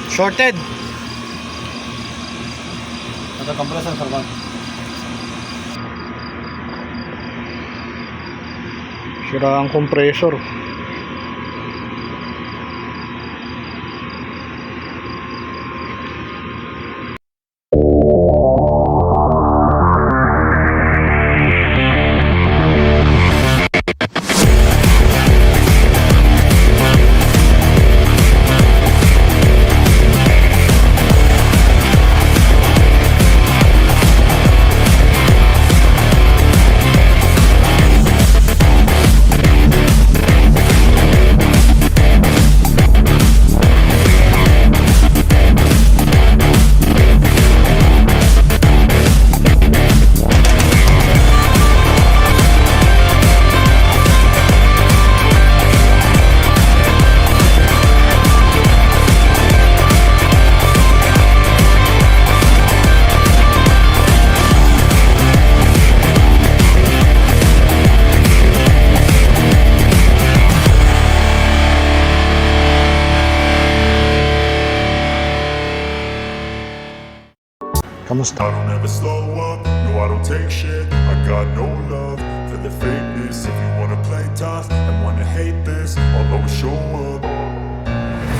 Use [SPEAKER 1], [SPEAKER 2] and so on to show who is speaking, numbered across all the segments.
[SPEAKER 1] Shorted.
[SPEAKER 2] Ada compressor terbang.
[SPEAKER 1] Sira ang compressor. Kamusta?
[SPEAKER 3] I don't ever slow up, no I don't take shit. I got no love for the fakeness. If you wanna play tough and wanna hate this, I'll always show up.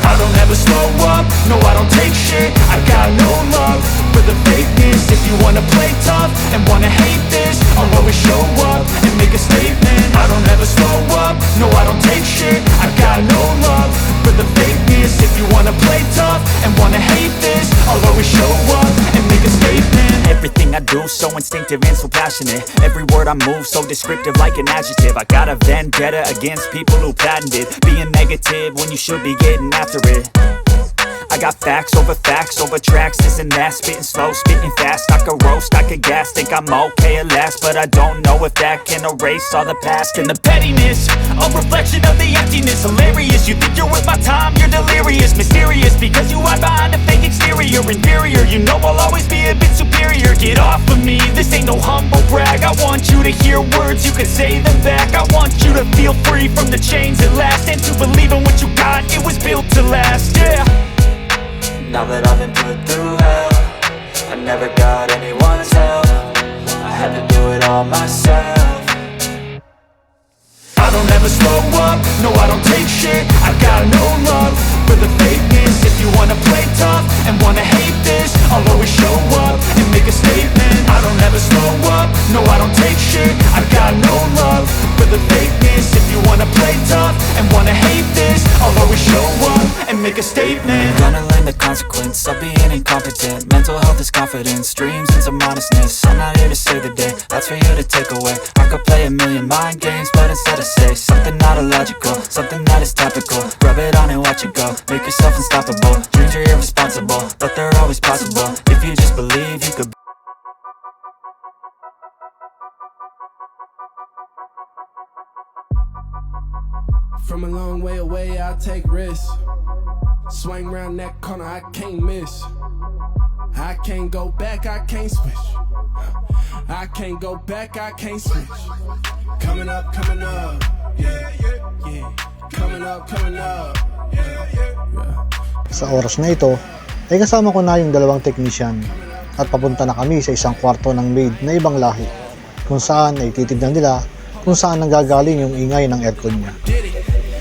[SPEAKER 3] I don't ever slow up, no I don't take shit. I got no love for the fakeness. If you wanna play tough and wanna hate this, I'll always show up and make a statement. I don't ever slow up, no I don't take shit. I got no love for the fakeness. If you wanna play tough and wanna hate this, I'll always show up and make a statement.
[SPEAKER 4] Everything I do so instinctive and so passionate. Every word I move so descriptive like an adjective. I got a vendetta against people who patented being negative when you should be getting after it. I got facts over tracks, this and that. Spitting slow, spitting fast. I could roast, I could gas. Think I'm okay at last, but I don't know if that can erase all the past. And the pettiness, a reflection of the emptiness. Hilarious, you think you're worth my time, you're delirious. Mysterious, because you hide behind a fake exterior. Inferior, you know I'll always be a bit superior. Get off of me, this ain't no humble brag. I want you to hear words, you can say them back. I want you to feel free from the chains at last, and to believe in what you got, it was built to last, yeah. Now that I've been put through hell, I never got anyone's help. I had to do it all myself.
[SPEAKER 3] I don't ever slow up, no I don't take shit. I got no love for the fakeness. If you wanna play tough and wanna hate this, I'll always show up and make a statement. I don't ever slow up, no I don't take shit. I got no love for the fakeness. If you wanna play tough and wanna hate this, I'll always show up and make a statement.
[SPEAKER 4] Gonna learn the consequence of being incompetent. Mental health is confidence, dreams and some honestness. I'm not here to save the day, that's for you to take away. I could play a million mind games, but instead I say something not illogical, something that is topical. Rub it on and watch it go, make yourself unstoppable. Dreams are irresponsible, but they're always possible. If you just believe, you could.
[SPEAKER 5] From a long way away, I'll take risks. Swing round that corner, I can't miss. I can't go back, I can't switch. I can't go back, I can't switch. Coming up, yeah, yeah. Coming up, yeah.
[SPEAKER 1] Sa oras na ito, ay kasama ko na yung dalawang technician at papunta na kami sa isang kwarto ng maid na ibang lahi, kung saan ay titignan nila kung saan nanggagaling yung ingay ng aircon niya.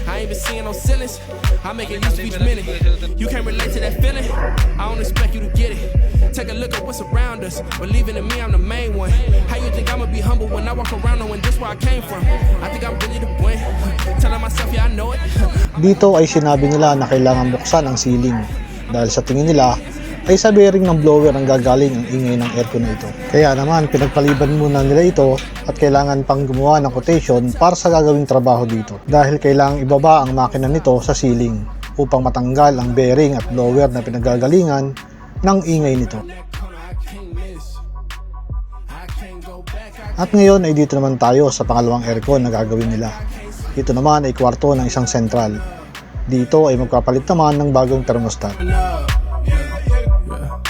[SPEAKER 5] I ain't been seeing no ceilings. I make it use each minute. You can't relate to that feeling. I don't expect you to get it. Take a look at what's around us. Believing in me, I'm the main one. How you think I'ma be humble when I walk around knowing this where I came from? I think I'm really the win. Telling myself, yeah, I know it.
[SPEAKER 1] Dito ay sinabi nila na kailangan buksan ang ceiling dahil sa tingin nila ay sa bearing ng blower ang gagaling ang ingay ng aircon na ito. Kaya naman pinagpaliban muna nila ito at kailangan pang gumawa ng quotation para sa gagawing trabaho dito dahil kailangang ibaba ang makina nito sa ceiling upang matanggal ang bearing at blower na pinagagalingan ng ingay nito. At ngayon ay dito naman tayo sa pangalawang aircon na gagawin nila. Ito naman ay kwarto ng isang sentral. Dito ay magpapalit naman ng bagong thermostat.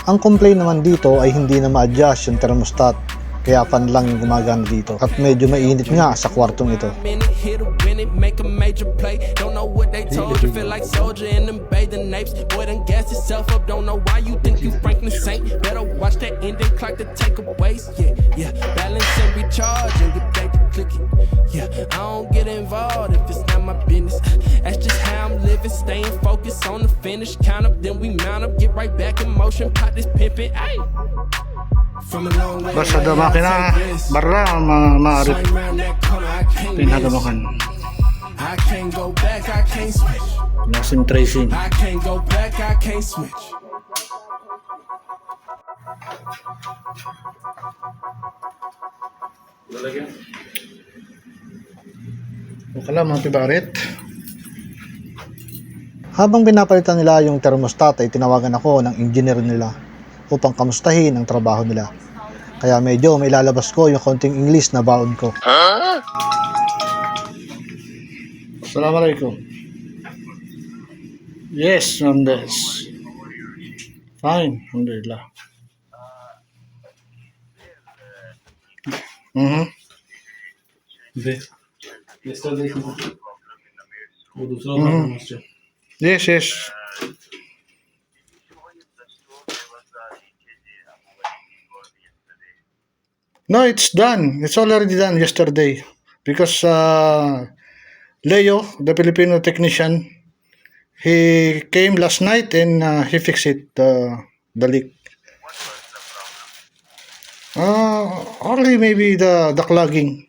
[SPEAKER 1] Ang complaint naman dito ay hindi na ma-adjust yung thermostat kaya fan lang yung gumagana dito. At medyo mainit nga sa kwartong ito.
[SPEAKER 5] Minute, hit a win it, make a major play. Don't know what they told you, feel like soldier in them bathing apes. Boy, done gas yourself up, don't know why you think you Franklin Saint. Better watch that ending clock to take aways. Yeah, balance and recharge and get back to clicking. Yeah, I don't get involved if it's not my business. That's just how I'm living, staying focused on the finish. Count up, then we mount up, get right back in motion, pop this pimpin', ayy. From a long way
[SPEAKER 6] Basta
[SPEAKER 5] away,
[SPEAKER 6] da
[SPEAKER 5] I
[SPEAKER 6] makina
[SPEAKER 5] take risks.
[SPEAKER 6] barra maarip
[SPEAKER 5] Swing round that corner, I can't miss.
[SPEAKER 6] pinagamakan.
[SPEAKER 5] I can't go back, I can't switch.
[SPEAKER 6] Lasing tracing.
[SPEAKER 5] I can't go back, I can't switch.
[SPEAKER 6] Wakala mga pibarit.
[SPEAKER 1] Habang pinapalitan nila yung thermostat ay tinawagan ako ng engineer nila upang kamustahin ang trabaho nila. Kaya medyo may lalabas ko yung konting English na baon ko.
[SPEAKER 6] Assalamualaikum. Yes, Nandes. Fine, alhamdulillah.
[SPEAKER 2] Yesterday वो दूसरा प्रॉब्लम है
[SPEAKER 6] Yes, yes. No, it's done. It's already done yesterday. Because Leo, the Filipino technician, he came last night and he fixed it, the leak. Only maybe the clogging.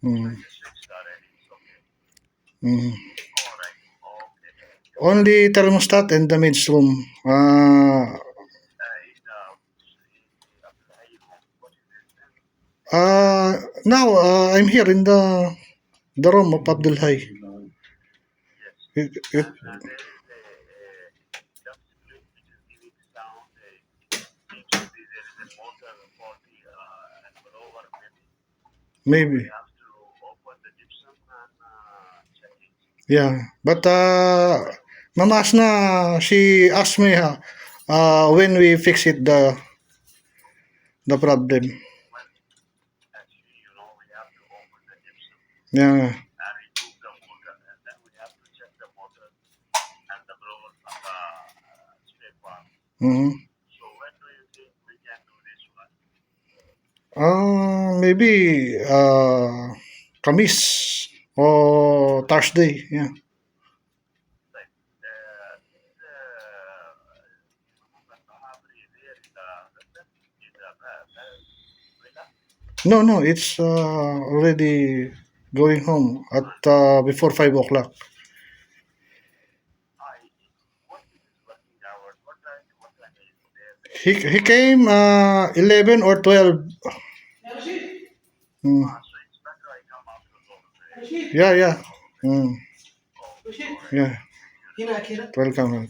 [SPEAKER 6] Mm. Mm. Only thermostat and the maid's room. Now I'm here in the room of Abdul Hai. Maybe. Yeah, but Mama Asna, she asked me when we fix it the problem. Yeah. Mm-hmm. Maybe Kamis or Thursday. Yeah. No, it's already going home at before 5 o'clock. He came 11 or 12. Yeah. Yeah. Welcome.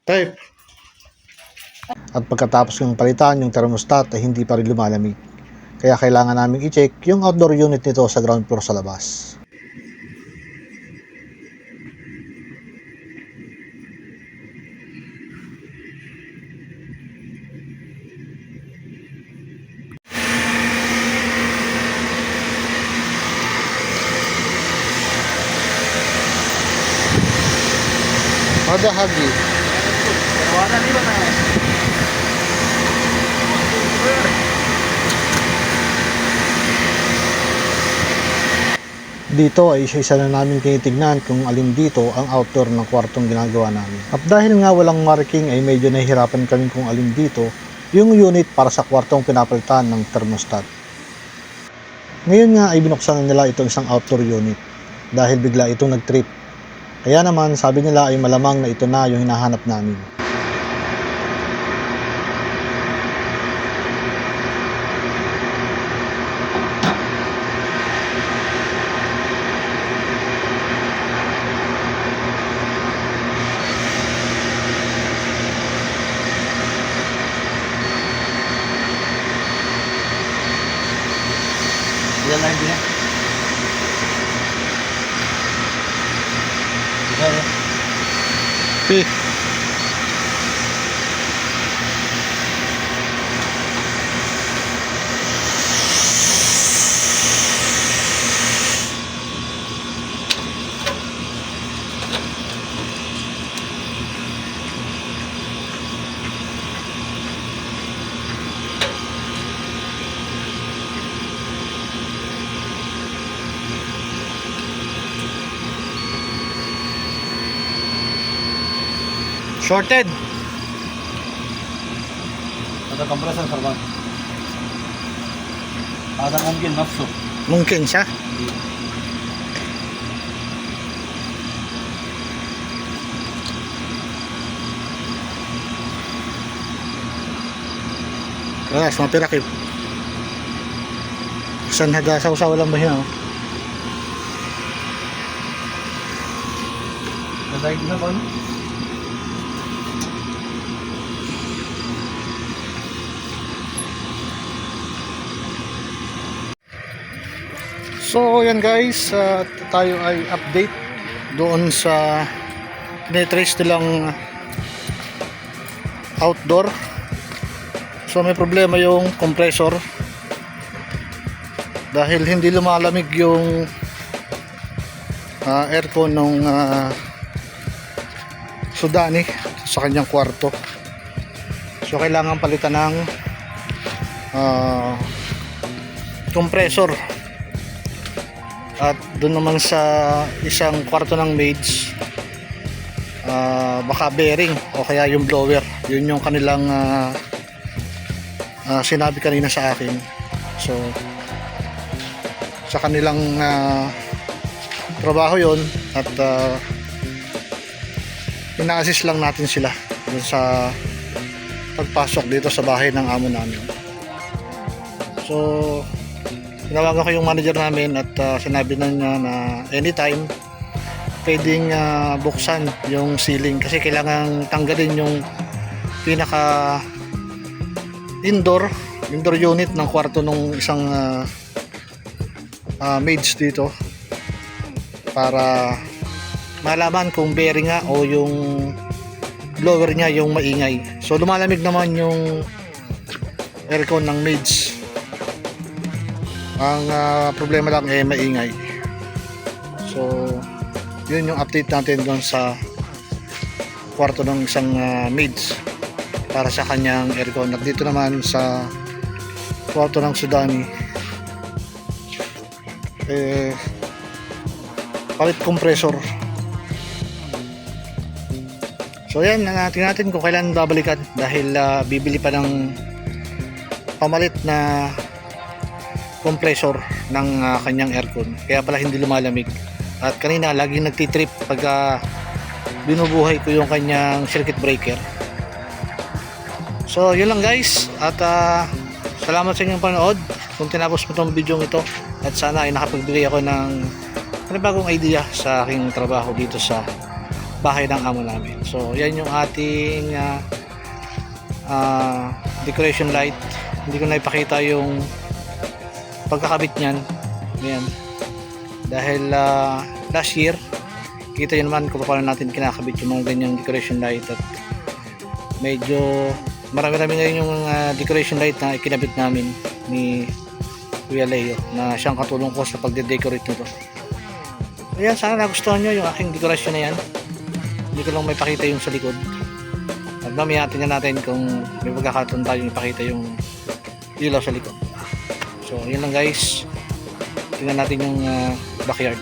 [SPEAKER 6] Type.
[SPEAKER 1] At pagkatapos ng palitan yung thermostat ay hindi pa rin lumalamig. Kaya kailangan naming i-check yung outdoor unit nito sa ground floor sa labas. Ada hagi. Dito ay isa-isa na namin tinitignan kung alin dito ang outdoor ng kwartong ginagawa namin. At dahil nga walang marking ay medyo nahihirapan kami kung alin dito yung unit para sa kwartong pinapalitan ng thermostat. Ngayon nga ay binuksan na nila itong isang outdoor unit dahil bigla itong nag-trip. Kaya naman sabi nila ay malamang na ito na yung hinahanap namin.
[SPEAKER 2] Real light भी है इधर है
[SPEAKER 6] P. Shorted.
[SPEAKER 2] आता कंप्रेसर सर्वात आता मुमकिन नसतो.
[SPEAKER 6] Mungkin siya. Keras, mapirakip. Saan nag-asaw-saw lang ba yun?
[SPEAKER 2] Nasayag na ba?
[SPEAKER 6] So yan guys, tayo ay update doon sa tinitrace nilang outdoor. So may problema yung compressor dahil hindi lumalamig yung aircon ng Sudani sa kanyang kwarto. So kailangan palitan ng compressor. At doon naman sa isang kwarto ng maids, baka bearing o kaya yung blower. Yun yung kanilang sinabi kanina sa akin. So sa kanilang trabaho yon at ina-assist lang natin sila dun sa pagpasok dito sa bahay ng amo namin. So tinawagan ko yung manager namin at sinabi na niya na anytime pwedeng buksan yung ceiling kasi kailangan tanggalin yung pinaka indoor unit ng kwarto ng isang maids dito para malaman kung bearing nga o yung blower niya yung maingay. So lumalamig naman yung aircon ng maids. Ang problema lang ay maingay. So yun yung update natin doon sa kwarto ng isang maids para sa kanyang aircon. At dito naman sa kwarto ng Sudani palit compressor. So yan, tingnan natin kung kailan babalikan dahil bibili pa ng pamalit na compressor ng kanyang aircon, kaya pala hindi lumalamig. At kanina laging nagtitrip pag binubuhay ko yung kanyang circuit breaker. So yun lang guys, at salamat sa inyong panood kung tinapos mo itong video ito, at sana ay nakapagbigay ako ng bagong idea sa aking trabaho dito sa bahay ng amo namin. So yan yung ating decoration light. Hindi ko na ipakita yung pagkakabit niyan. Ayan. Dahil last year kita yun naman kung paano natin kinakabit yung mga ganyang decoration light, at medyo marami-rami ngayon yung decoration light na ikinabit namin ni Kuya Leo na siyang katulong ko sa pagde-decorate nito. Ayan, sana nagustuhan nyo yung aking decoration na yan. Hindi ko lang may pakita yung sa likod, at mamaya tingnan natin kung may pagkakataon tayo ipakita yung ilaw sa likod. So yun lang guys, tingnan natin yung backyard.